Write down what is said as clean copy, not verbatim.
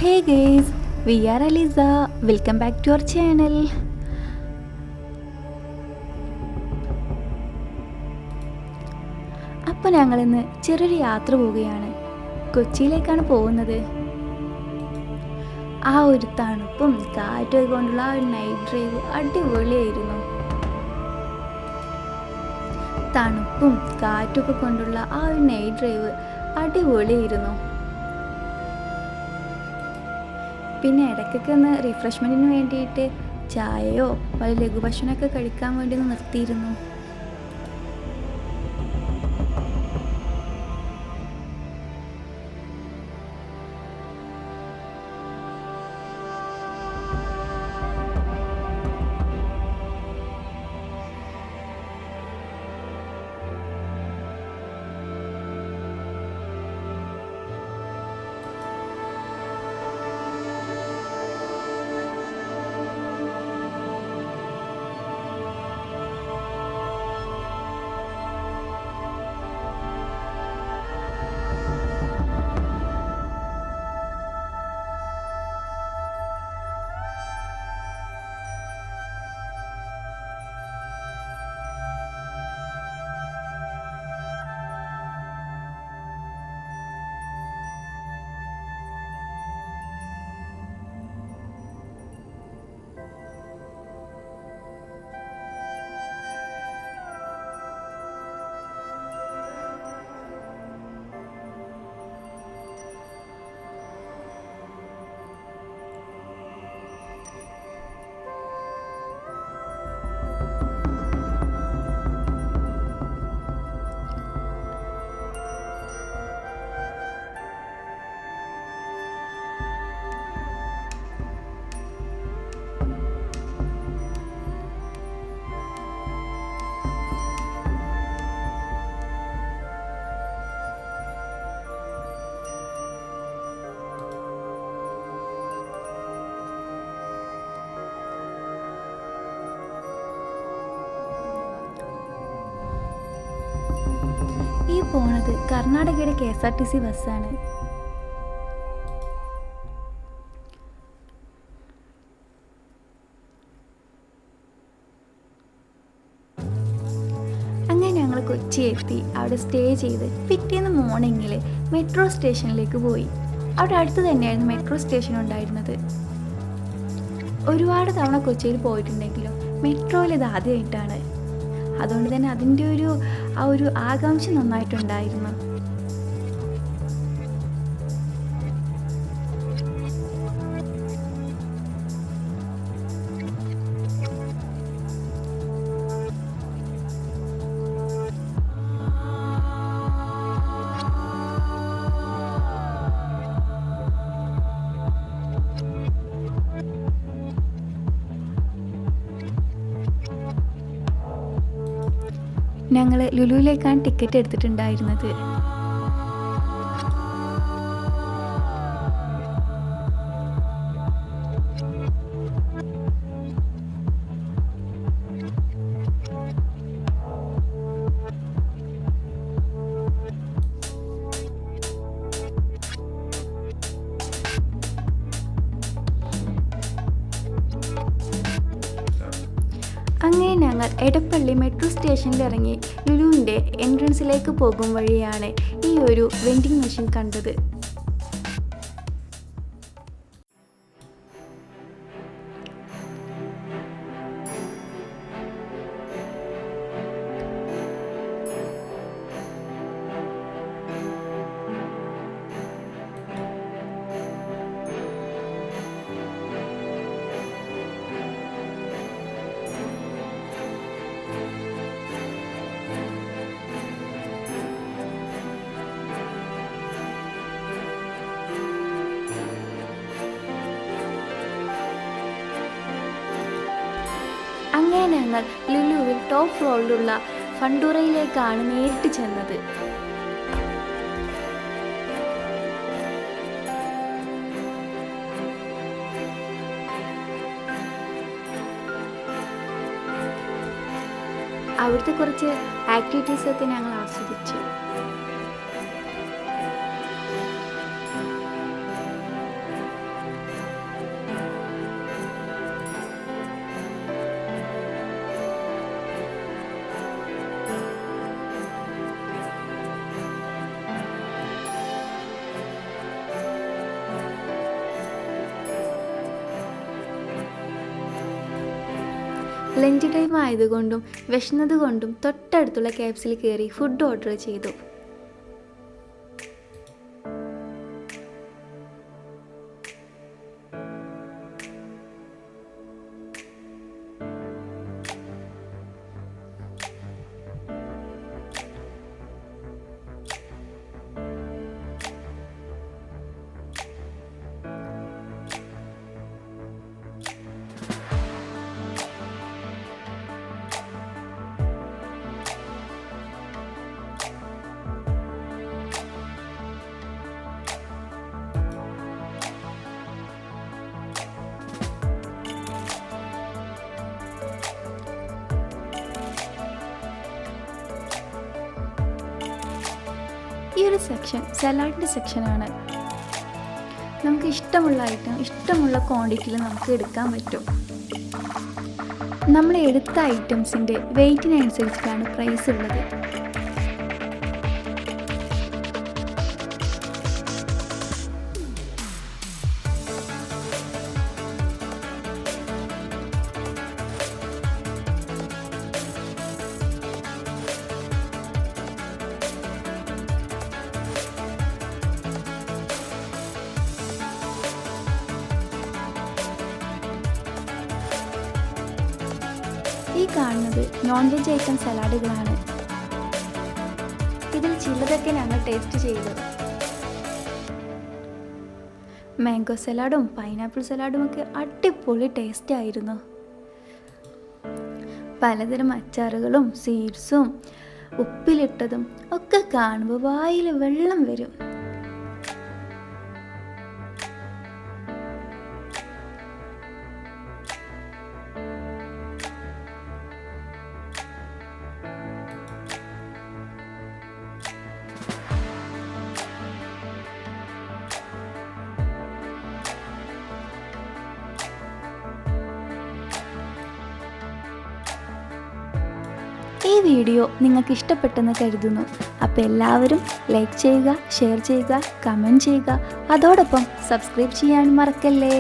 Hey guys, we are Aliza. Welcome back to our channel. അപ്പോൾ ഞങ്ങളിന്ന് ചെറിയൊരു യാത്ര പോവുകയാണ്. കൊച്ചിയിലേക്കാണ് പോകുന്നത്. ആ ഒരു തണുപ്പും കാറ്റും കൊണ്ടുള്ള ആ ഒരു നൈറ്റ് ഡ്രൈവ് അടിപൊളിയായിരുന്നു. തണുപ്പും കാറ്റൊക്കെ കൊണ്ടുള്ള ആ ഒരു നൈറ്റ് ഡ്രൈവ് അടിപൊളിയായിരുന്നു. പിന്നെ ഇടയ്ക്കൊക്കെ ഒന്ന് റിഫ്രഷ്മെൻറ്റിന് വേണ്ടിയിട്ട് ചായയോ വല്ല ലഘുഭക്ഷണമൊക്കെ കഴിക്കാൻ വേണ്ടി ഒന്ന് നിർത്തിയിരുന്നു. ഈ പോണത് കർണാടകയുടെ KSRTC ബസ്സാണ്. അങ്ങനെ ഞങ്ങൾ കൊച്ചി എത്തി. അവിടെ സ്റ്റേ ചെയ്ത് പിറ്റേന്ന് മോർണിംഗിൽ മെട്രോ സ്റ്റേഷനിലേക്ക് പോയി. അവിടെ അടുത്ത് തന്നെയായിരുന്നു മെട്രോ സ്റ്റേഷൻ ഉണ്ടായിരുന്നത്. ഒരുപാട് തവണ കൊച്ചിയിൽ പോയിട്ടുണ്ടെങ്കിലും മെട്രോയിൽ ഇത് ആദ്യമായിട്ടാണ്. അതുകൊണ്ട് തന്നെ അതിൻ്റെ ഒരു ആകാംക്ഷ നന്നായിട്ടുണ്ടായിരുന്നു. ഞങ്ങൾ ലുലുവിലേക്കാണ് ടിക്കറ്റ് എടുത്തിട്ടുണ്ടായിരുന്നത്. അങ്ങനെ ഞങ്ങൾ എടപ്പള്ളി മെട്രോ സ്റ്റേഷനിൽ ഇറങ്ങി ലുലുവിൻ്റെ എൻട്രൻസിലേക്ക് പോകും വഴിയാണ് ഈ ഒരു വെൻഡിങ് മെഷീൻ കണ്ടത്. അങ്ങനെ ഞങ്ങൾ ലുലുവിൽ ടോപ്പ് ഫ്ലോറിലുള്ള ഫണ്ടൂറയിലേക്കാണ് നേരിട്ട് ചെന്നത്. അവിടുത്തെ കുറച്ച് ആക്ടിവിറ്റീസൊക്കെ ഞങ്ങൾ ആസ്വദിച്ചു. ലഞ്ച് ടൈം ആയതുകൊണ്ടും വിശന്നതുകൊണ്ടും തൊട്ടടുത്തുള്ള KFCയിൽ കയറി ഫുഡ് ഓർഡർ ചെയ്തു. ഈ ഒരു സെക്ഷൻ സലാഡിൻ്റെ സെക്ഷനാണ്. നമുക്ക് ഇഷ്ടമുള്ള ഐറ്റം ഇഷ്ടമുള്ള ക്വാണ്ടിറ്റിയിൽ നമുക്ക് എടുക്കാൻ പറ്റും. നമ്മൾ എടുത്ത ഐറ്റംസിൻ്റെ വെയ്റ്റിനനുസരിച്ചിട്ടാണ് പ്രൈസ് ഉള്ളത്. ഈ കാണുന്നത് നോൺ വെജ് ഐറ്റം സലാഡുകളാണ്. ഇതിൽ ചിലതൊക്കെ ഞങ്ങൾ ടേസ്റ്റ് ചെയ്തു. മാംഗോ സലാഡും പൈനാപ്പിൾ സലാഡും ഒക്കെ അടിപൊളി ടേസ്റ്റ് ആയിരുന്നു. പലതരം അച്ചാറുകളും സീഡ്സും ഉപ്പിലിട്ടതും ഒക്കെ കാണുമ്പോൾ വായിൽ വെള്ളം വരും. ഈ വീഡിയോ നിങ്ങൾക്ക് ഇഷ്ടപ്പെട്ടെന്ന് കരുതുന്നു. അപ്പോൾ എല്ലാവരും ലൈക്ക് ചെയ്യുക, ഷെയർ ചെയ്യുക, കമൻറ്റ് ചെയ്യുക. അതോടൊപ്പം സബ്സ്ക്രൈബ് ചെയ്യാൻ മറക്കല്ലേ.